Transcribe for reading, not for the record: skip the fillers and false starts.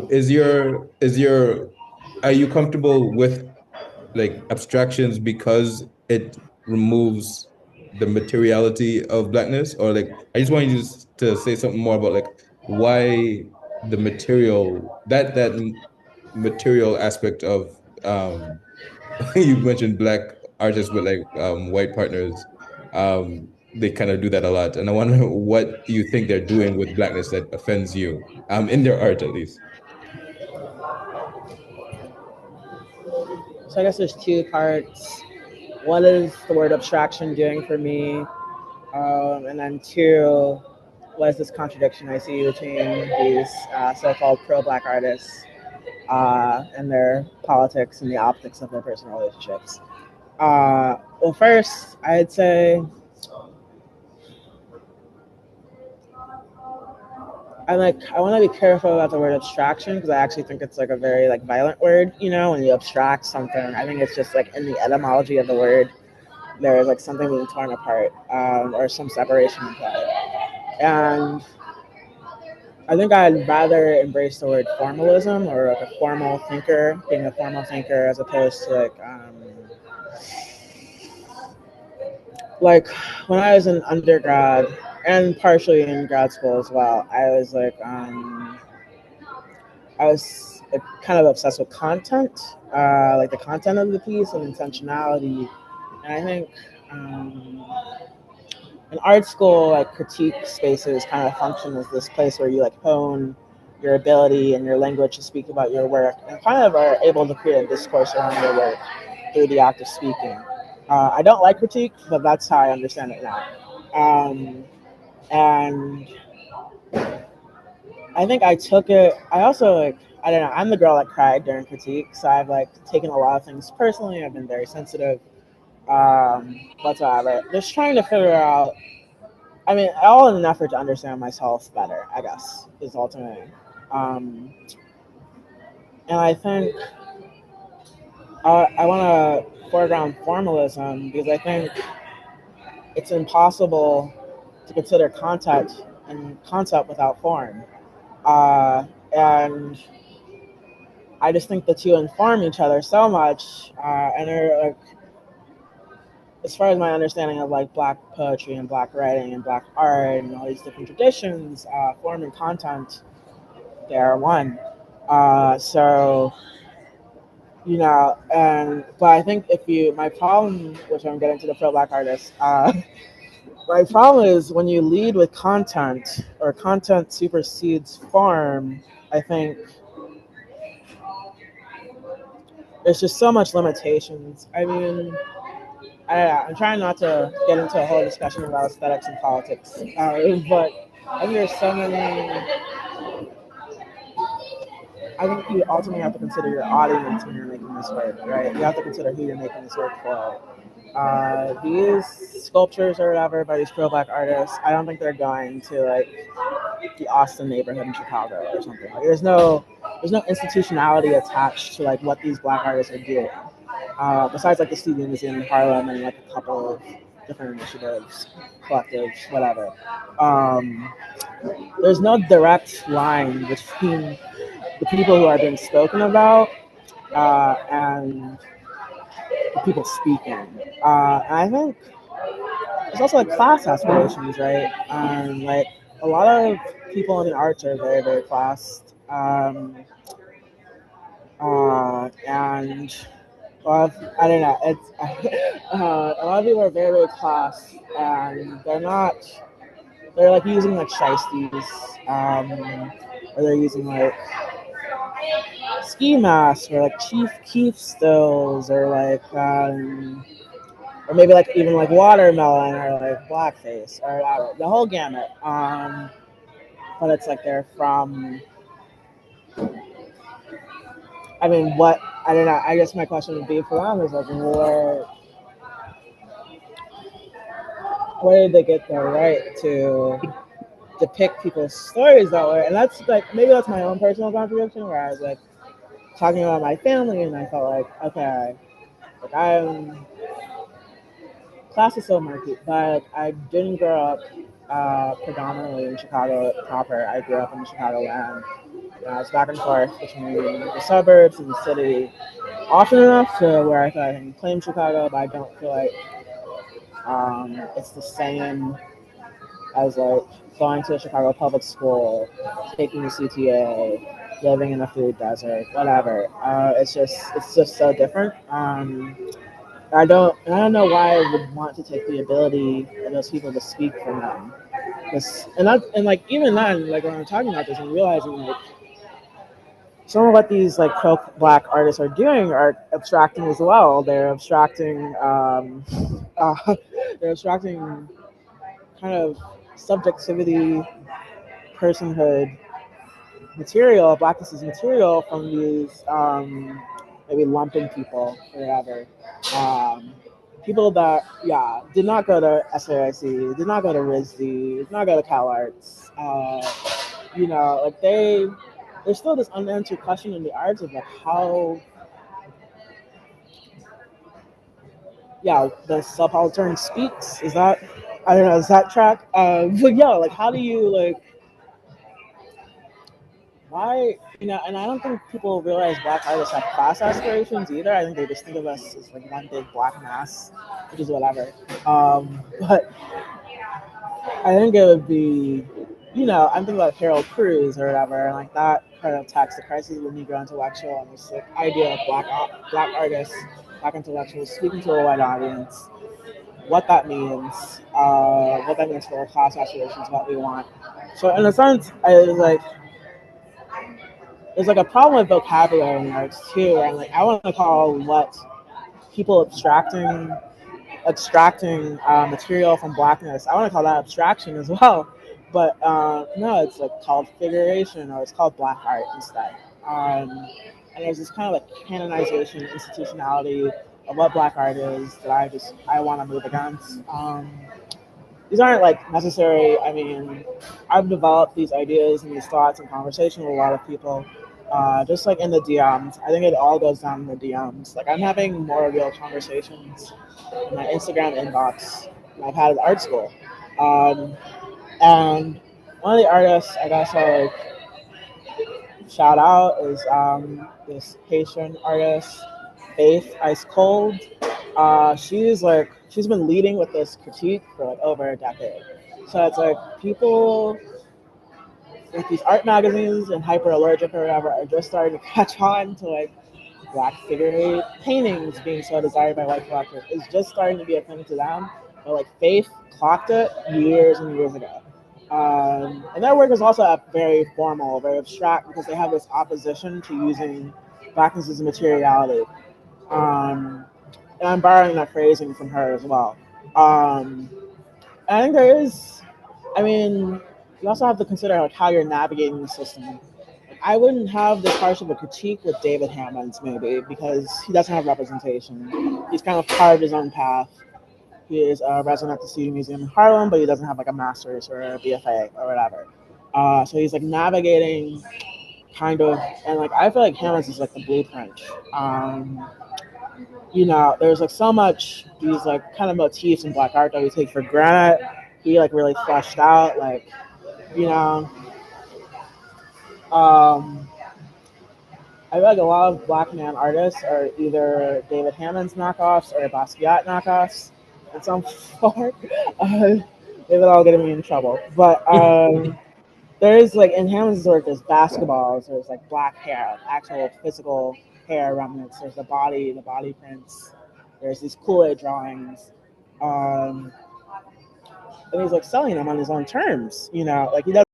Is your are you comfortable with like abstractions because it removes the materiality of blackness? Or like I just want you to say something more about like why the that material aspect of you mentioned black artists with like white partners. They kind of do that a lot. And I wonder what you think they're doing with blackness that offends you, in their art at least. So I guess there's two parts. What is the word abstraction doing for me? And then two, what is this contradiction I see between these so-called pro-black artists and their politics and the optics of their personal relationships? Well, first, I'd say I want to be careful about the word abstraction because I actually think it's like a very like violent word. You know, when you abstract something, I think it's just like in the etymology of the word, there is like something being torn apart or some separation implied. And I think I'd rather embrace the word formalism or like a formal thinker, being a formal thinker, as opposed to like when I was in undergrad and partially in grad school as well. I was like, kind of obsessed with content, like the content of the piece and intentionality. And I think in art school, like critique spaces kind of function as this place where you like hone your ability and your language to speak about your work and kind of are able to create a discourse around your work through the act of speaking. I don't like critique, but that's how I understand it now. And I think I took it. I also like I don't know. I'm the girl that cried during critique, so I've like taken a lot of things personally. I've been very sensitive, whatsoever. Just trying to figure out. I mean, all in an effort to understand myself better. I guess is ultimately. Um, and I think I want to foreground formalism because I think it's impossible to consider content and concept without form. And I just think the two inform each other so much, and they're like, as far as my understanding of like black poetry and black writing and black art and all these different traditions, form and content, they are one. So and but I think if you, my problem, which I'm getting to the pro black artists, my problem is when you lead with content or content supersedes form. I think there's just so much limitations. I mean, I'm trying not to get into a whole discussion about aesthetics and politics, but I think there's so many. I think you ultimately have to consider your audience when you're making this work, right? You have to consider who you're making this work for. These sculptures or whatever by these pro black artists, I don't think they're going to like the Austin neighborhood in Chicago or something. Like, there's no institutionality attached to like what these black artists are doing. Besides like the Studio Museum in Harlem and like a couple of different initiatives, collectives, whatever. Um, there's no direct line between the people who are being spoken about and the people speaking. And I think there's also like class aspirations, right? Like a lot of people in the arts are very, very classed. And I don't know. It's a lot of people are very, very class, and they're not. They're like using like shiesties, or they're using like ski masks, or like Chief Keef stills, or maybe like even like watermelon, or like blackface, or the whole gamut. But it's like they're from. I mean, what I don't know. I guess my question would be for them is like, where did they get the right to depict people's stories that way? And that's like maybe that's my own personal contradiction, where I was like talking about my family, and I felt like, okay, like I'm class is so murky, but like, I didn't grow up predominantly in Chicago proper. I grew up in Chicagoland. I was back and forth between the suburbs and the city often enough to where I feel like I can claim Chicago, but I don't feel like it's the same as like going to a Chicago public school, taking the CTA, living in a food desert, whatever. It's just so different. I don't know why I would want to take the ability of those people to speak for them. And like even then, like when I'm talking about this, I'm realizing like some of what these like pro black artists are doing are abstracting as well. Uh, they're abstracting kind of subjectivity, personhood material, blackness is material from these maybe lumping people or whatever. Um, People that did not go to SAIC, did not go to RISD, did not go to Cal Arts. Like there's still this unanswered question in the arts of like how the subaltern speaks. Is that I don't know, is that track? But yeah, like how do you like why and I don't think people realize black artists have class aspirations either. I think they just think of us as like one big black mass, which is whatever. But I think it would be, I'm thinking about Harold Cruz or whatever, and like that kind of text, the crisis of the Negro intellectual, and this like idea of black artists, black intellectuals speaking to a white audience, what that means for our class aspirations, what we want. So in a sense, there's like a problem with vocabulary in arts too, and like I want to call what people extracting material from blackness. I want to call that abstraction as well, but no, it's like called figuration or it's called black art instead. And there's this kind of like canonization, institutionality of what black art is that I want to move against. These aren't like necessary. I mean, I've developed these ideas and these thoughts in conversation with a lot of people. Just like in the DMs, I think it all goes down in the DMs. Like I'm having more real conversations in my Instagram inbox than I've had at art school. Um, and one of the artists I guess I like shout out is this Haitian artist, Faith Ice Cold. She's been leading with this critique for like over a decade. So it's like people with these art magazines and hyper allergic or whatever are just starting to catch on to like black figure paintings being so desired by white collectors is just starting to be a thing to them. But like Faith clocked it years and years ago. And their work is also very formal, very abstract because they have this opposition to using blackness as a materiality. Um, and I'm borrowing that phrasing from her as well. Um, I think there is, I mean, you also have to consider like how you're navigating the system. I wouldn't have this harsh of a critique with David Hammons maybe because he doesn't have representation. He's kind of carved his own path. He is a resident at the Studio Museum in Harlem, but he doesn't have like a master's or a BFA or whatever. So he's like navigating kind of, and like I feel like Hammons is like the blueprint. Um, there's like so much these like kind of motifs in black art that we take for granted. He like really fleshed out, like you know, um, I feel like a lot of black man artists are either David Hammond's knockoffs or Basquiat knockoffs in some form. They would all get me in trouble. But there is like in Hammond's work, there's basketballs, there's like black hair, like actual physical hair remnants. There's the body prints. There's these Kool-Aid drawings. Um, and he's like selling them on his own terms. Like he doesn't